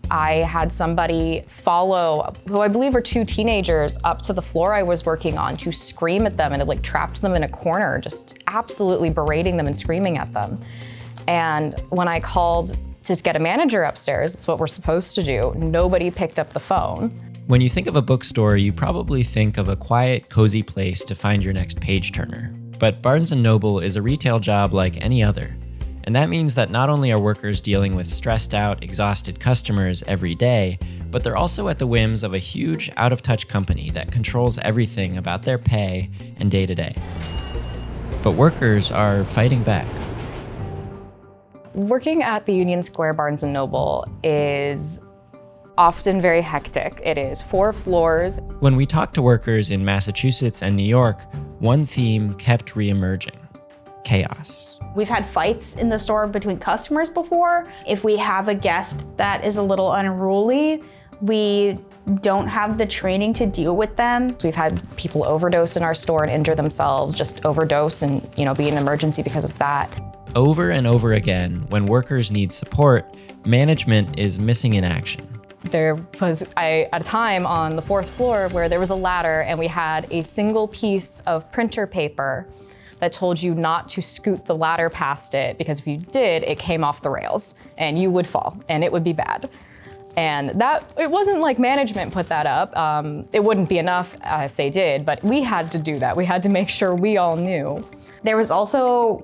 I had somebody follow, who I believe were two teenagers, up to the floor I was working on to scream at them, and it like trapped them in a corner, just absolutely berating them and screaming at them. And when I called to get a manager upstairs, that's what we're supposed to do, nobody picked up the phone. When you think of a bookstore, you probably think of a quiet, cozy place to find your next page turner. But Barnes & Noble is a retail job like any other. And that means that not only are workers dealing with stressed out, exhausted customers every day, but they're also at the whims of a huge, out-of-touch company that controls everything about their pay and day-to-day. But workers are fighting back. Working at the Union Square Barnes & Noble is often very hectic. It is 4 floors. When we talked to workers in Massachusetts and New York, one theme kept re-emerging: chaos. We've had fights in the store between customers before. If we have a guest that is a little unruly, we don't have the training to deal with them. We've had people overdose in our store and injure themselves, just overdose and, be an emergency because of that. Over and over again, when workers need support, management is missing in action. There was at a time on the 4th floor where there was a ladder and we had a single piece of printer paper that told you not to scoot the ladder past it, because if you did, it came off the rails and you would fall and it would be bad. And it wasn't like management put that up. It wouldn't be enough if they did, but we had to do that. We had to make sure we all knew. There was also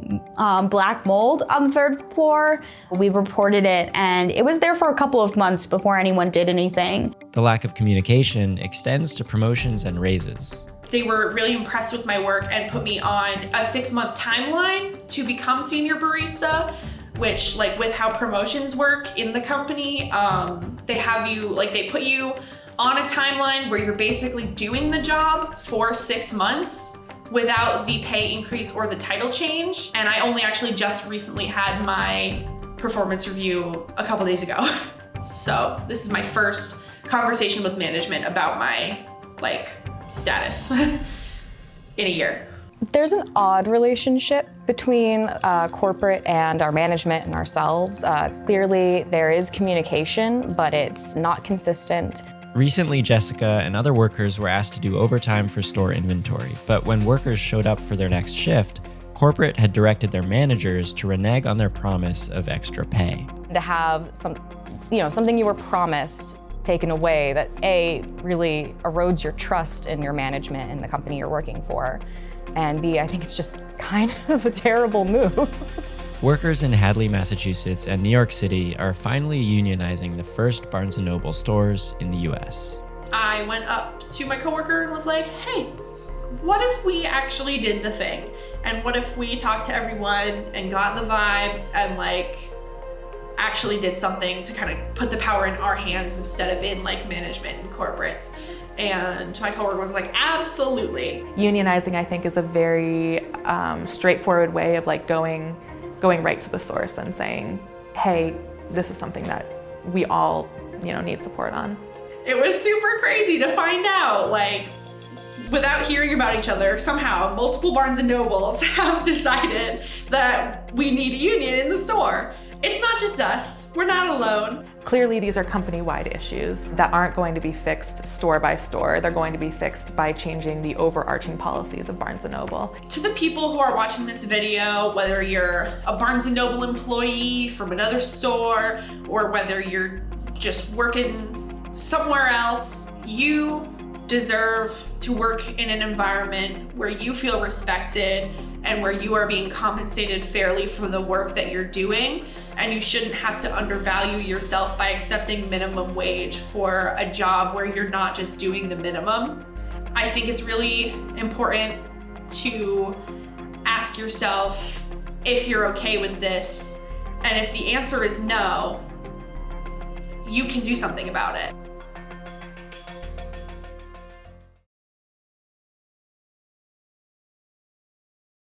black mold on the 3rd floor. We reported it, and it was there for a couple of months before anyone did anything. The lack of communication extends to promotions and raises. They were really impressed with my work and put me on a 6-month timeline to become senior barista, which, like, with how promotions work in the company, they have you, like, they put you on a timeline where you're basically doing the job for 6 months without the pay increase or the title change. And I only actually just recently had my performance review a couple days ago. So this is my first conversation with management about my, status in a year. There's an odd relationship between corporate and our management and ourselves. Clearly, there is communication, but it's not consistent. Recently, Jessica and other workers were asked to do overtime for store inventory, but when workers showed up for their next shift, corporate had directed their managers to renege on their promise of extra pay. To have something you were promised taken away that really erodes your trust in your management and the company you're working for, and B, I think it's just kind of a terrible move. Workers in Hadley, Massachusetts and New York City are finally unionizing the first Barnes & Noble stores in the US. I went up to my coworker and was like, hey, what if we actually did the thing? And what if we talked to everyone and got the vibes and actually did something to kind of put the power in our hands instead of in management and corporates? And my coworker was like, absolutely. Unionizing, I think, is a very straightforward way of going right to the source and saying, hey, this is something that we all, need support on. It was super crazy to find out, without hearing about each other, somehow multiple Barnes & Nobles have decided that we need a union in the store. It's not just us. We're not alone. Clearly, these are company-wide issues that aren't going to be fixed store by store. They're going to be fixed by changing the overarching policies of Barnes & Noble. To the people who are watching this video, whether you're a Barnes & Noble employee from another store, or whether you're just working somewhere else, you deserve to work in an environment where you feel respected and where you are being compensated fairly for the work that you're doing, and you shouldn't have to undervalue yourself by accepting minimum wage for a job where you're not just doing the minimum. I think it's really important to ask yourself if you're okay with this, and if the answer is no, you can do something about it.